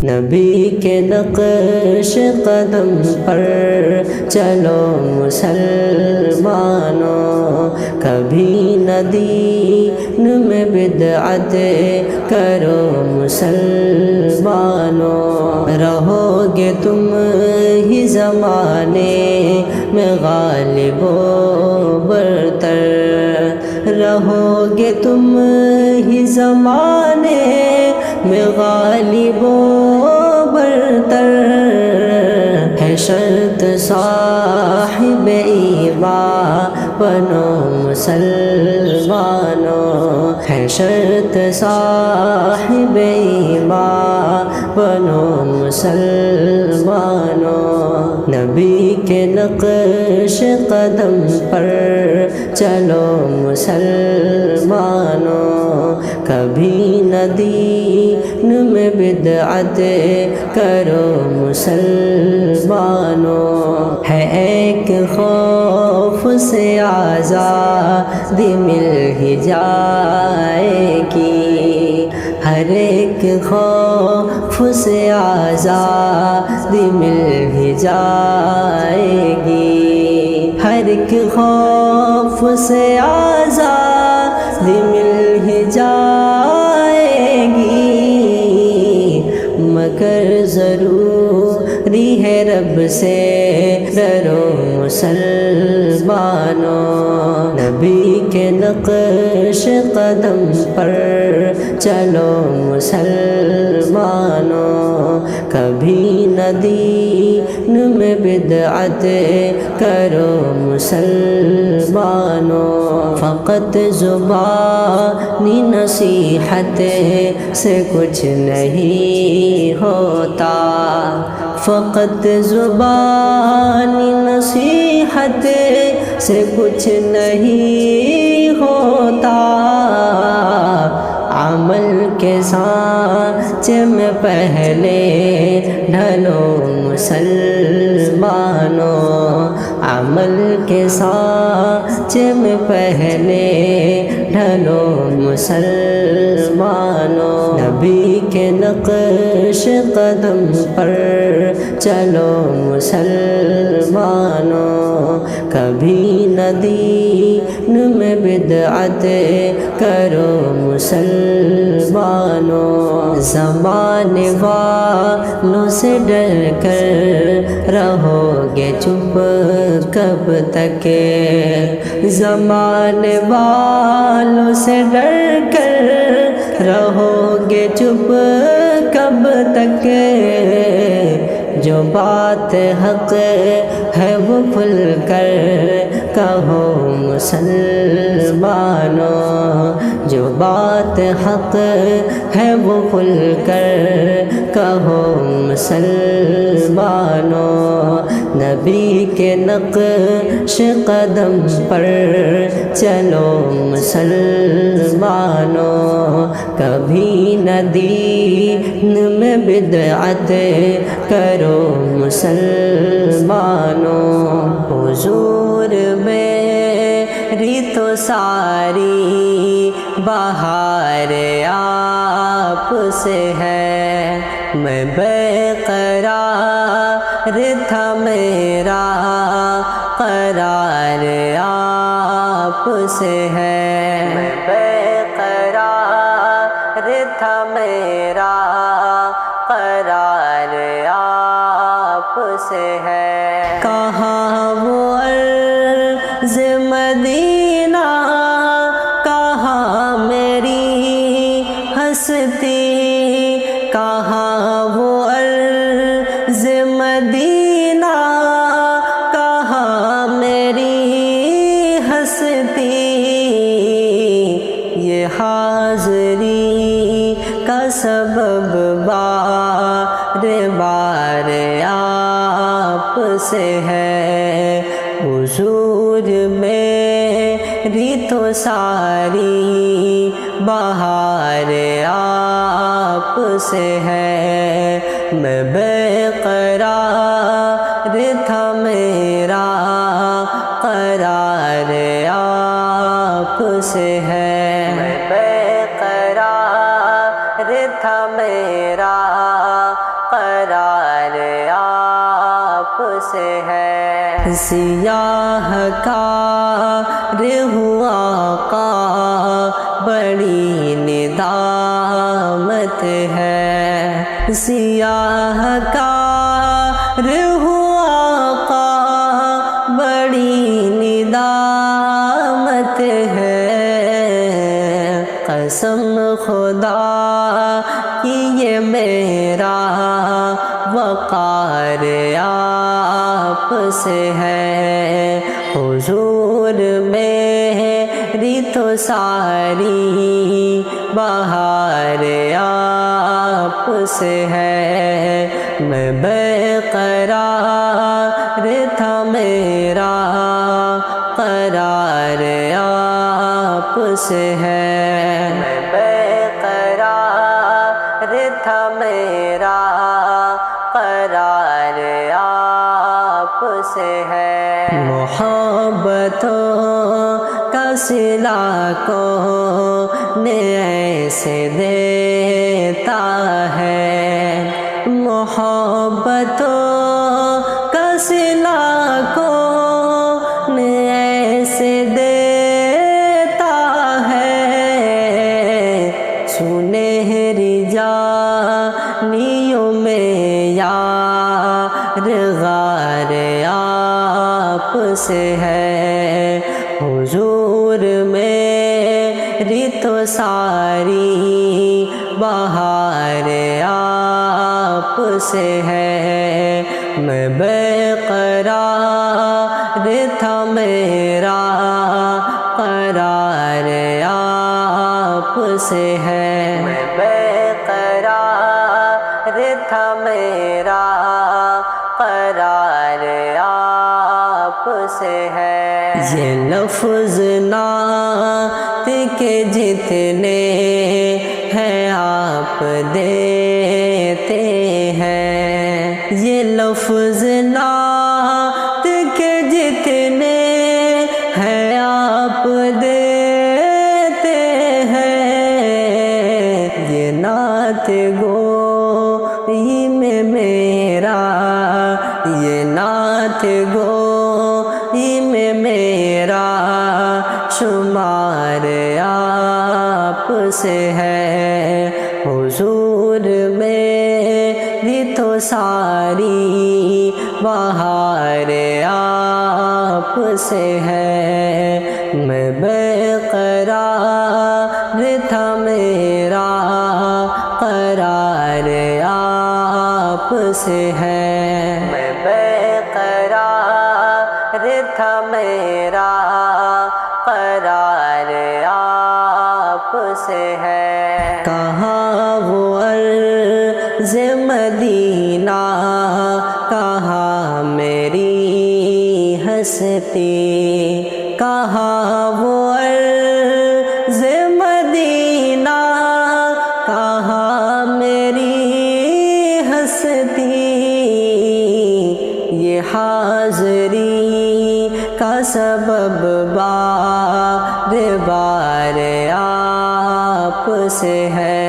نبی کے نقش قدم پر چلو مسلمانوں، کبھی نہ دین میں بدعت کرو مسلمانوں، رہو گے تم ہی زمانے میں غالب و برتر، رہو گے تم ہی زمانے میں غالب و برتر، ہے شرط صاحب ایمان بنو مسلمانوں، ہے شرط صاحب ایمان بنو مسلمانوں، نبی کے نقش قدم پر چلو مسلمانوں، کبھی نہ دین میں بدعت کرو مسلمانوں، ہے ایک خوف سے آزادی مل ہی جائے گی، ہر ایک خوف سے آزادی مل ہی جائے گی، ہر ایک خوف سے آزادی مل ہی جائے گی، مگر ضروری ہے رب سے ڈرو مسلمانوں، نبی کے نقش قدم پر چلو مسلمانوں، کبھی نہ دین میں بدعت کرو مسلمانوں، فقط زبانی نصیحت سے کچھ نہیں ہوتا، فقط زبانی نصیحت سے کچھ نہیں ہوتا، عمل کے سانچے میں پہلے ڈھلو مسلمانوں، عمل کے سانچے میں پہلے ڈھلو مسلمانوں، نبی کے نقش قدم پر چلو مسلمانوں، کبھی نہ دین میں بدعت کرو مسلمانوں، زمانے والوں سے ڈر کر رہو گے چپ کب تک، زمانے والوں سے ڈر کر رہو گے چپ کب تک، جو بات حق ہے وہ کھل کر کہو مسلمانوں، جو بات حق ہے وہ کھل کر کہو مسلمانوں، نبی کے نقش قدم پر چلو مسلمانوں، کبھی نہ دین میں بدعت کرو مسلمانوں، حضور میری تو ساری بہار آپ سے ہے، میں بے قرار تھا میرا قرار آپ سے ہے، میں بے قرار تھا میرا قرار آپ سے ہے، کہاں وہ عرض مدینہ، کہاں میری ہستی، کہاں وہ عرض مدینہ، کہاں میری ہستی، یہ حاضری کا سبب بار بار آپ سے ہے، حضور میری تو ساری بہار آپ سے ہے، میں بے قرار تھا میرا قرار آپ سے ہے، میں بے قرار تھا میرا سیاہ کار ہوا آقا بڑی ندامت ہے، سیاہ کار ہوا آقا بڑی ندامت ہے، قسم خدا کی یہ میرا وقار آپ سے ہے، حضور میری تو ساری بہار آپ سے ہے، میں بے قرار تھا میرا قرار آپ سے ہے، میں بے قرار تھا میرا قرار آپ سے ہے، محبتوں کا صلہ کون ایسے دیتا ہے، محبتوں کا صلہ کون ایسے دیتا ہے، سنہری جانیوں میں یار غار آپ سے ہے، حضور میری تو ساری بہار آپ سے ہے، میں بے قرار تھا میرا قرار آپ سے ہے، میں بے قرار تھا میرا قرار آپ سے ہے، یہ لفظ نعت کے جتنے ہیں آپ دیتے ہیں، یہ لفظ نعت کے جتنے ہیں آپ دیتے ہیں، یہ نعت گوئی میں میرا، یہ نعت گوئی میں میرا شمار آپ سے ہے، حضور میری تو ساری بہار آپ سے ہے، میں بے قرار تھا میرا قرار آپ سے ہے، میں بے قرار تھا میرا قرار آپ سے ہے، کہاں وہ عرض مدینہ، کہاں میری ہستی، کہاں وہ عرض مدینہ، کہاں میری ہستی، یہ حاضری کا سبب بار بار آپ سے ہے،